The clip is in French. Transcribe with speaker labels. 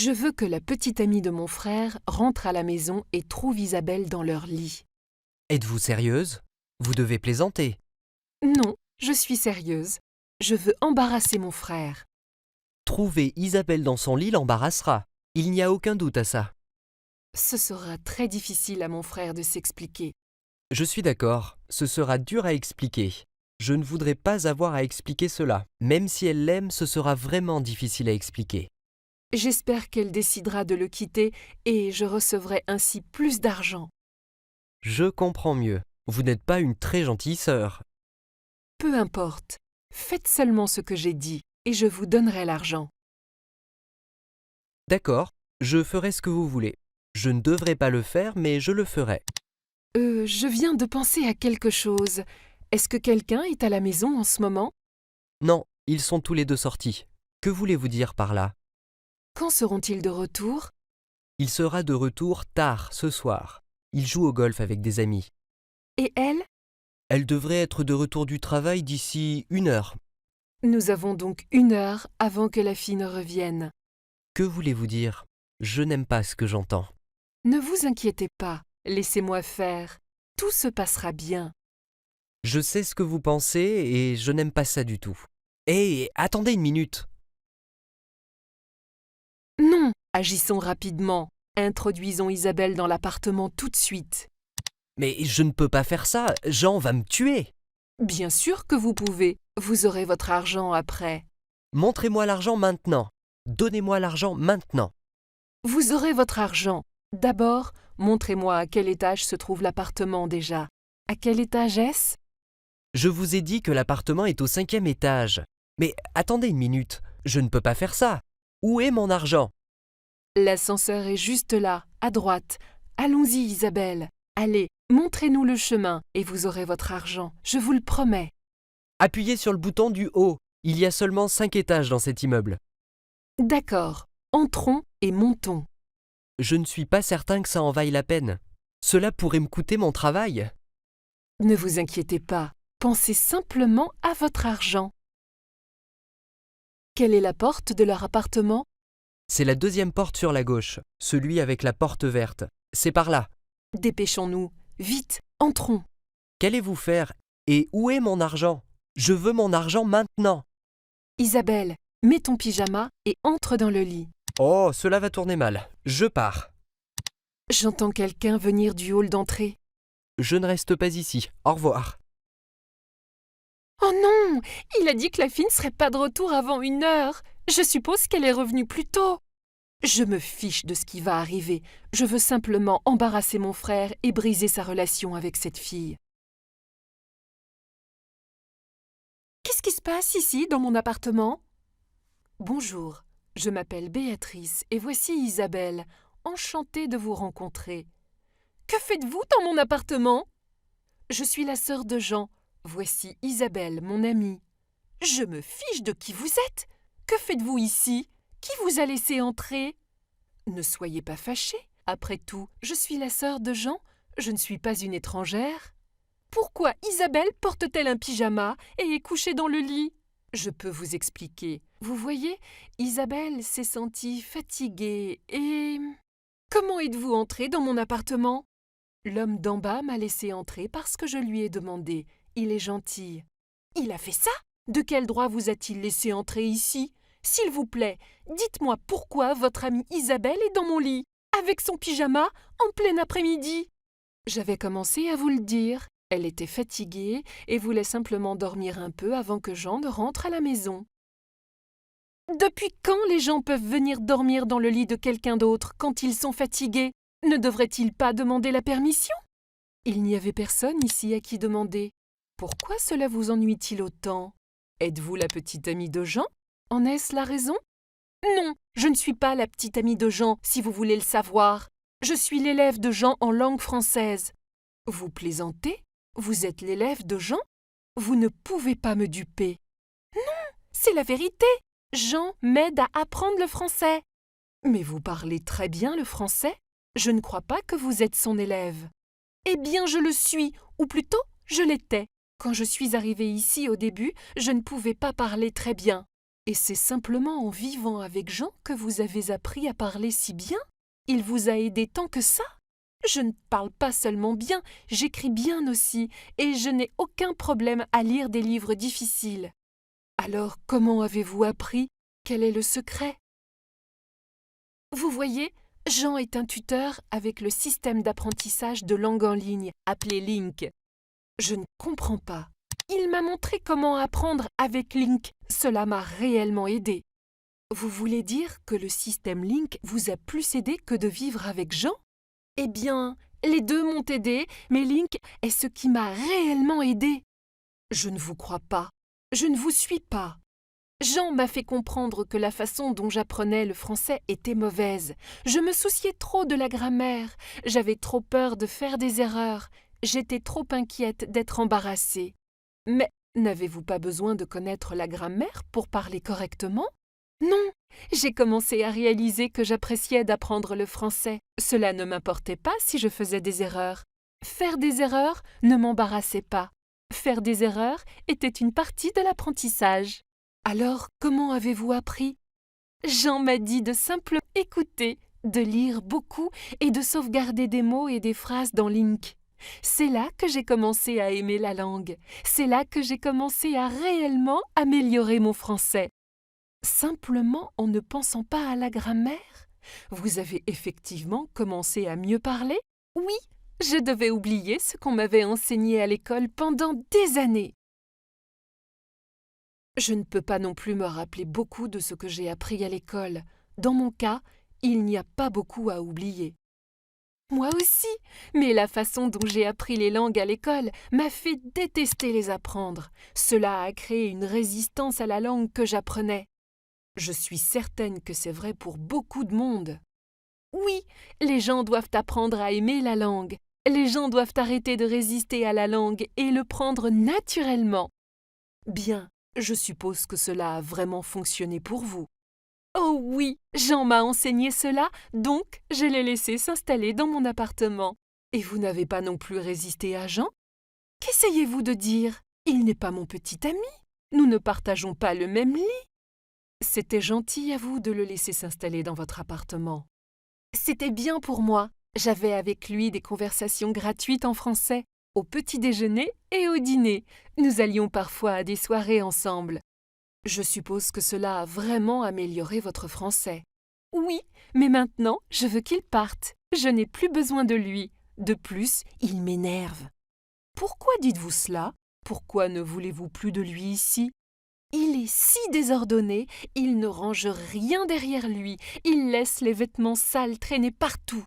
Speaker 1: Je veux que la petite amie de mon frère rentre à la maison et trouve Isabelle dans leur lit.
Speaker 2: Êtes-vous sérieuse? Vous devez plaisanter.
Speaker 1: Non, je suis sérieuse. Je veux embarrasser mon frère.
Speaker 2: Trouver Isabelle dans son lit l'embarrassera. Il n'y a aucun doute à ça.
Speaker 1: Ce sera très difficile à mon frère de s'expliquer.
Speaker 2: Je suis d'accord, ce sera dur à expliquer. Je ne voudrais pas avoir à expliquer cela. Même si elle l'aime, ce sera vraiment difficile à expliquer.
Speaker 1: J'espère qu'elle décidera de le quitter et je recevrai ainsi plus d'argent.
Speaker 2: Je comprends mieux. Vous n'êtes pas une très gentille sœur.
Speaker 1: Peu importe. Faites seulement ce que j'ai dit et je vous donnerai l'argent.
Speaker 2: D'accord, je ferai ce que vous voulez. Je ne devrais pas le faire, mais je le ferai.
Speaker 1: Je viens de penser à quelque chose. Est-ce que quelqu'un est à la maison en ce moment?
Speaker 2: Non, ils sont tous les deux sortis. Que voulez-vous dire par là?
Speaker 1: Quand seront-ils de retour?
Speaker 2: Il sera de retour tard ce soir. Il joue au golf avec des amis.
Speaker 1: Et elle?
Speaker 2: Elle devrait être de retour du travail d'ici 1 heure.
Speaker 1: Nous avons donc 1 heure avant que la fille ne revienne.
Speaker 2: Que voulez-vous dire? Je n'aime pas ce que j'entends.
Speaker 1: Ne vous inquiétez pas, laissez-moi faire. Tout se passera bien.
Speaker 2: Je sais ce que vous pensez et je n'aime pas ça du tout. Hé, attendez une minute.
Speaker 1: Non, agissons rapidement. Introduisons Isabelle dans l'appartement tout de suite.
Speaker 2: Mais je ne peux pas faire ça, Jean va me tuer.
Speaker 1: Bien sûr que vous pouvez. Vous aurez votre argent après.
Speaker 2: Montrez-moi l'argent maintenant. Donnez-moi l'argent maintenant.
Speaker 1: Vous aurez votre argent. D'abord, montrez-moi à quel étage se trouve l'appartement déjà. À quel étage est-ce?
Speaker 2: Je vous ai dit que l'appartement est au 5e étage. Mais attendez une minute, je ne peux pas faire ça. Où est mon argent?
Speaker 1: L'ascenseur est juste là, à droite. Allons-y, Isabelle. Allez, montrez-nous le chemin et vous aurez votre argent, je vous le promets.
Speaker 2: Appuyez sur le bouton du haut. Il y a seulement 5 étages dans cet immeuble.
Speaker 1: D'accord, entrons et montons.
Speaker 2: Je ne suis pas certain que ça en vaille la peine. Cela pourrait me coûter mon travail.
Speaker 1: Ne vous inquiétez pas, pensez simplement à votre argent. Quelle est la porte de leur appartement?
Speaker 2: C'est la 2e porte sur la gauche, celui avec la porte verte. C'est par là.
Speaker 1: Dépêchons-nous, vite, entrons.
Speaker 2: Qu'allez-vous faire? Et où est mon argent? Je veux mon argent maintenant.
Speaker 1: Isabelle, mets ton pyjama et entre dans le lit.
Speaker 2: Oh, cela va tourner mal. Je pars.
Speaker 1: J'entends quelqu'un venir du hall d'entrée.
Speaker 2: Je ne reste pas ici. Au revoir.
Speaker 1: Oh non, il a dit que la fille ne serait pas de retour avant 1 heure. Je suppose qu'elle est revenue plus tôt. Je me fiche de ce qui va arriver. Je veux simplement embarrasser mon frère et briser sa relation avec cette fille. Qu'est-ce qui se passe ici, dans mon appartement? Bonjour, je m'appelle Béatrice et voici Isabelle. Enchantée de vous rencontrer. Que faites-vous dans mon appartement? Je suis la sœur de Jean. Voici Isabelle, mon amie. Je me fiche de qui vous êtes. Que faites-vous ici? Qui vous a laissé entrer? Ne soyez pas fâchés. Après tout, je suis la sœur de Jean. Je ne suis pas une étrangère. Pourquoi Isabelle porte-t-elle un pyjama et est couchée dans le lit? Je peux vous expliquer. Vous voyez, Isabelle s'est sentie fatiguée et... Comment êtes-vous entrée dans mon appartement? L'homme d'en bas m'a laissé entrer parce que je lui ai demandé. Il est gentil. Il a fait ça? De quel droit vous a-t-il laissé entrer ici? S'il vous plaît, dites-moi pourquoi votre amie Isabelle est dans mon lit, avec son pyjama, en plein après-midi. J'avais commencé à vous le dire. Elle était fatiguée et voulait simplement dormir un peu avant que Jean ne rentre à la maison. Depuis quand les gens peuvent venir dormir dans le lit de quelqu'un d'autre quand ils sont fatigués? Ne devraient-ils pas demander la permission? Il n'y avait personne ici à qui demander. Pourquoi cela vous ennuie-t-il autant? Êtes-vous la petite amie de Jean? En est-ce la raison? Non, je ne suis pas la petite amie de Jean, si vous voulez le savoir. Je suis l'élève de Jean en langue française. Vous plaisantez? Vous êtes l'élève de Jean? Vous ne pouvez pas me duper. Non, c'est la vérité. Jean m'aide à apprendre le français. Mais vous parlez très bien le français. Je ne crois pas que vous êtes son élève. Eh bien, je le suis, ou plutôt, je l'étais. Quand je suis arrivée ici au début, je ne pouvais pas parler très bien. Et c'est simplement en vivant avec Jean que vous avez appris à parler si bien? Il vous a aidé tant que ça? Je ne parle pas seulement bien, j'écris bien aussi, et je n'ai aucun problème à lire des livres difficiles. Alors, comment avez-vous appris? Quel est le secret? Vous voyez, Jean est un tuteur avec le système d'apprentissage de langue en ligne, appelé Link. Je ne comprends pas. Il m'a montré comment apprendre avec Link. Cela m'a réellement aidé. Vous voulez dire que le système Link vous a plus aidé que de vivre avec Jean? Eh bien, les deux m'ont aidé, mais Link est ce qui m'a réellement aidé. Je ne vous crois pas. Je ne vous suis pas. Jean m'a fait comprendre que la façon dont j'apprenais le français était mauvaise. Je me souciais trop de la grammaire. J'avais trop peur de faire des erreurs. J'étais trop inquiète d'être embarrassée. Mais n'avez-vous pas besoin de connaître la grammaire pour parler correctement? Non, j'ai commencé à réaliser que j'appréciais d'apprendre le français. Cela ne m'importait pas si je faisais des erreurs. Faire des erreurs ne m'embarrassait pas. Faire des erreurs était une partie de l'apprentissage. Alors, comment avez-vous appris? Jean m'a dit de simplement écouter, de lire beaucoup et de sauvegarder des mots et des phrases dans Link. C'est là que j'ai commencé à aimer la langue. C'est là que j'ai commencé à réellement améliorer mon français. Simplement en ne pensant pas à la grammaire? Vous avez effectivement commencé à mieux parler? Oui, je devais oublier ce qu'on m'avait enseigné à l'école pendant des années. Je ne peux pas non plus me rappeler beaucoup de ce que j'ai appris à l'école. Dans mon cas, il n'y a pas beaucoup à oublier. Moi aussi, mais la façon dont j'ai appris les langues à l'école m'a fait détester les apprendre. Cela a créé une résistance à la langue que j'apprenais. Je suis certaine que c'est vrai pour beaucoup de monde. Oui, les gens doivent apprendre à aimer la langue. Les gens doivent arrêter de résister à la langue et le prendre naturellement. Bien, je suppose que cela a vraiment fonctionné pour vous. Oh oui, Jean m'a enseigné cela, donc je l'ai laissé s'installer dans mon appartement. Et vous n'avez pas non plus résisté à Jean? Qu'essayez-vous de dire? Il n'est pas mon petit ami. Nous ne partageons pas le même lit. C'était gentil à vous de le laisser s'installer dans votre appartement. C'était bien pour moi. J'avais avec lui des conversations gratuites en français, au petit déjeuner et au dîner. Nous allions parfois à des soirées ensemble. Je suppose que cela a vraiment amélioré votre français. Oui, mais maintenant, je veux qu'il parte. Je n'ai plus besoin de lui. De plus, il m'énerve. Pourquoi dites-vous cela? Pourquoi ne voulez-vous plus de lui ici? Il est si désordonné, il ne range rien derrière lui, il laisse les vêtements sales traîner partout.